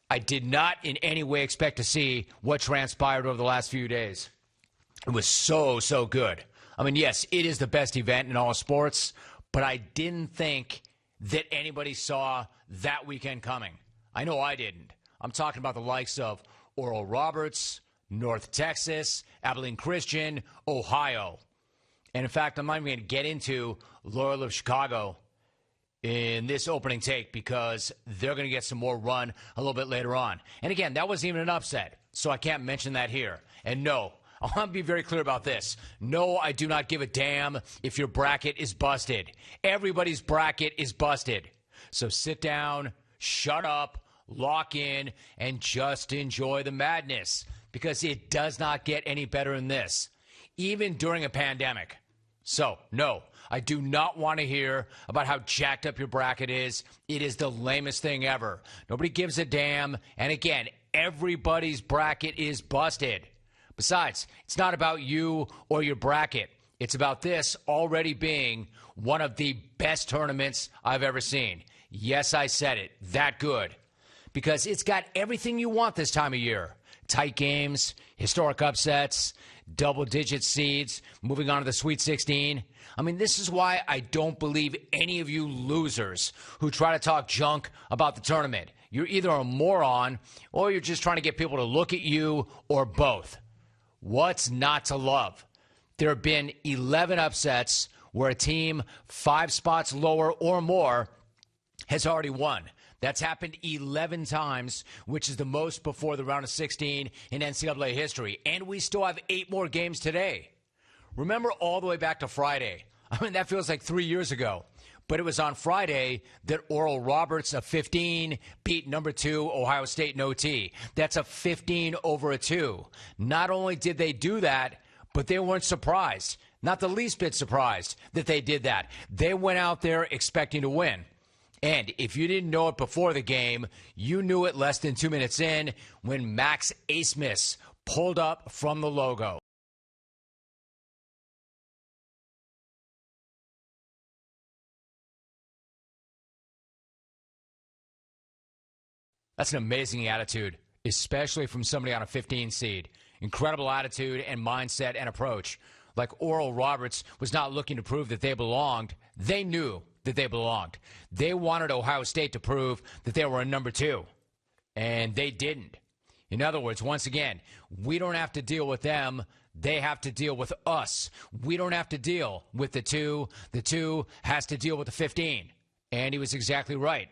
I did not in any way expect to see what transpired over the last few days. It was so good. I mean, yes, it is the best event in all sports, but I didn't think that anybody saw that weekend coming. I know I didn't. I'm talking about the likes of Oral Roberts, North Texas, Abilene Christian, Ohio. And in fact, I'm not even going to get into Loyola of Chicago in this opening take because they're going to get some more run a little bit later on. And again, that wasn't even an upset, so I can't mention that here. And no, I want to be very clear about this. No, I do not give a damn if your bracket is busted. Everybody's bracket is busted. So sit down, shut up, lock in, and just enjoy the madness because it does not get any better than this, even during a pandemic. So, no, I do not want to hear about how jacked up your bracket is. It is the lamest thing ever. Nobody gives a damn. And again, everybody's bracket is busted. Besides, it's not about you or your bracket. It's about this already being one of the best tournaments I've ever seen. Yes, I said it. That good. Because it's got everything you want this time of year. Tight games, historic upsets, double-digit seeds, moving on to the Sweet 16. I mean, this is why I don't believe any of you losers who try to talk junk about the tournament. You're either a moron or you're just trying to get people to look at you or both. What's not to love? There have been 11 upsets where a team 5 spots lower or more has already won. That's happened 11 times, which is the most before the round of 16 in NCAA history. And we still have 8 more games today. Remember all the way back to Friday. I mean, that feels like 3 years ago. But it was on Friday that Oral Roberts, a 15, beat number 2 Ohio State in OT. That's a 15 over a 2. Not only did they do that, but they weren't surprised. Not the least bit surprised that they did that. They went out there expecting to win. And if you didn't know it before the game, you knew it less than 2 minutes in when Max Asmus pulled up from the logo. That's an amazing attitude, especially from somebody on a 15 seed. Incredible attitude and mindset and approach. Like Oral Roberts was not looking to prove that they belonged. They knew that they belonged. They wanted Ohio State to prove that they were a number 2, and they didn't. In other words, once again, we don't have to deal with them. They have to deal with us. We don't have to deal with the 2. The 2 has to deal with the 15. And he was exactly right.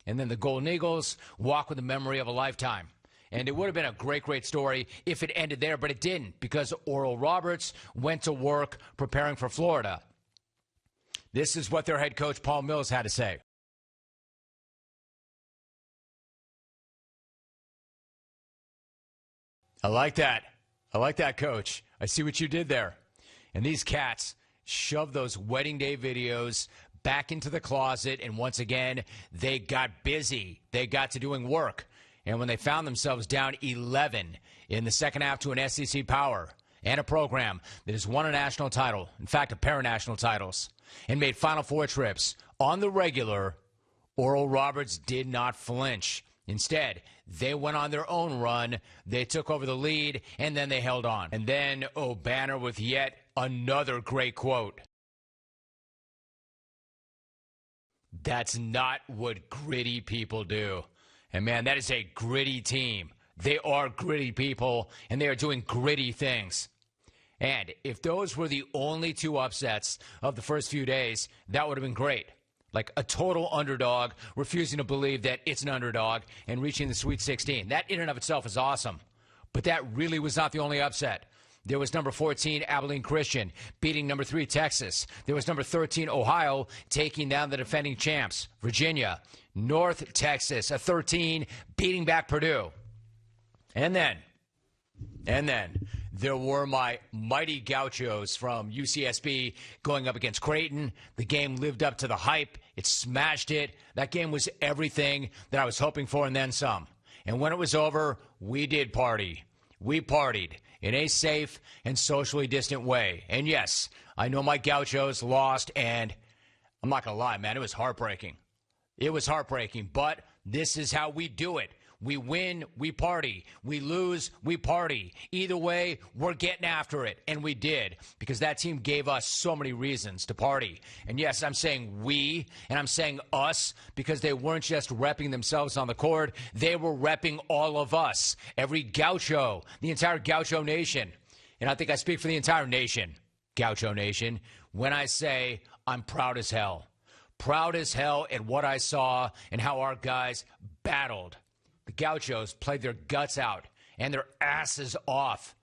And then the Golden Eagles walk with the memory of a lifetime. And it would have been a great story if it ended there, but it didn't because Oral Roberts went to work preparing for Florida. This is what their head coach, Paul Mills, had to say. I like that. I like that, Coach. I see what you did there. And these cats shoved those wedding day videos back into the closet, and once again, they got busy. They got to doing work. And when they found themselves down 11 in the second half to an SEC power and a program that has won a national title, in fact, a pair of national titles, and made Final Four trips on the regular, Oral Roberts did not flinch. Instead, they went on their own run, they took over the lead, and then they held on. And then O'Banner with yet another great quote. That's not what gritty people do. And man, that is a gritty team. They are gritty people, and they are doing gritty things. And if those were the only 2 upsets of the first few days, that would have been great. Like a total underdog refusing to believe that it's an underdog and reaching the Sweet 16. That in and of itself is awesome. But that really was not the only upset. There was number 14, Abilene Christian, beating number 3, Texas. There was number 13, Ohio, taking down the defending champs, Virginia. North Texas, a 13, beating back Purdue. And then, there were my mighty Gauchos from UCSB going up against Creighton. The game lived up to the hype. It smashed it. That game was everything that I was hoping for and then some. And when it was over, we did party. We partied in a safe and socially distant way. And yes, I know my Gauchos lost, and I'm not going to lie, man, it was heartbreaking. It was heartbreaking, but this is how we do it. We win, we party. We lose, we party. Either way, we're getting after it. And we did, because that team gave us so many reasons to party. And yes, I'm saying we, and I'm saying us, because they weren't just repping themselves on the court. They were repping all of us, every gaucho, the entire gaucho nation. And I think I speak for the entire nation, gaucho nation, when I say I'm proud as hell. Proud as hell at what I saw and how our guys battled. The Gauchos played their guts out and their asses off.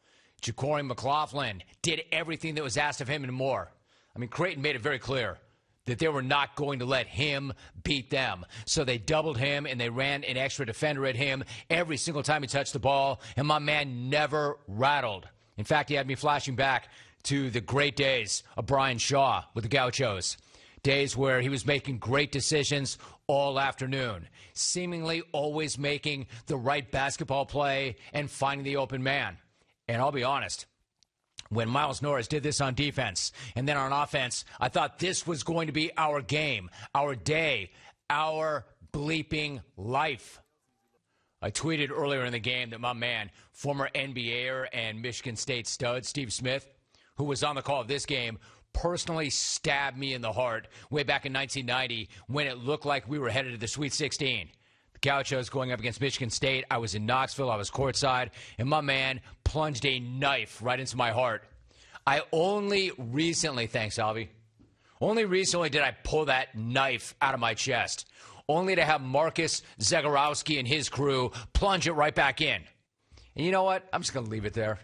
Ja'Cory McLaughlin did everything that was asked of him and more. I mean, Creighton made it very clear that they were not going to let him beat them. So they doubled him and they ran an extra defender at him every single time he touched the ball, and my man never rattled. In fact, he had me flashing back to the great days of Brian Shaw with the Gauchos. Days where he was making great decisions all afternoon, seemingly always making the right basketball play and finding the open man. And I'll be honest, when Miles Norris did this on defense and then on offense, I thought this was going to be our game, our day, our bleeping life. I tweeted earlier in the game that my man, former NBAer and Michigan State stud Steve Smith, who was on the call of this game, personally stabbed me in the heart way back in 1990 when it looked like we were headed to the Sweet 16. The Gauchos going up against Michigan State. I was in Knoxville. I was courtside. And my man plunged a knife right into my heart. I only recently, thanks, Alvy, only recently did I pull that knife out of my chest, only to have Marcus Zagorowski and his crew plunge it right back in. And you know what? I'm just going to leave it there.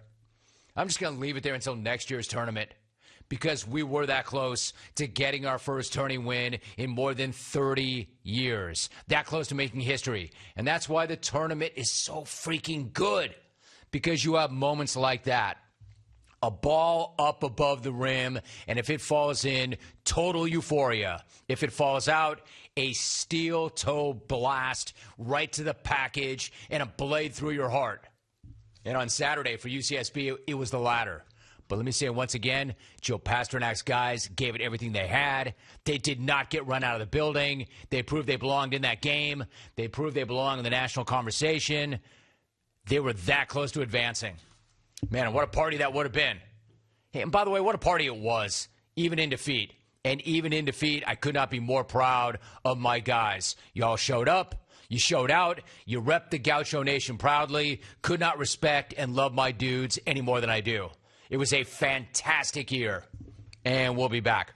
I'm just going to leave it there until next year's tournament, because we were that close to getting our first tourney win in more than 30 years. That close to making history. And that's why the tournament is so freaking good, because you have moments like that. A ball up above the rim, and if it falls in, total euphoria. If it falls out, a steel-toe blast right to the package and a blade through your heart. And on Saturday for UCSB, it was the latter. But let me say it once again, Joe Pasternak's guys gave it everything they had. They did not get run out of the building. They proved they belonged in that game. They proved they belong in the national conversation. They were that close to advancing. Man, what a party that would have been. Hey, and by the way, what a party it was, even in defeat. And even in defeat, I could not be more proud of my guys. Y'all showed up. You showed out. You repped the Gaucho Nation proudly. Could not respect and love my dudes any more than I do. It was a fantastic year, and we'll be back.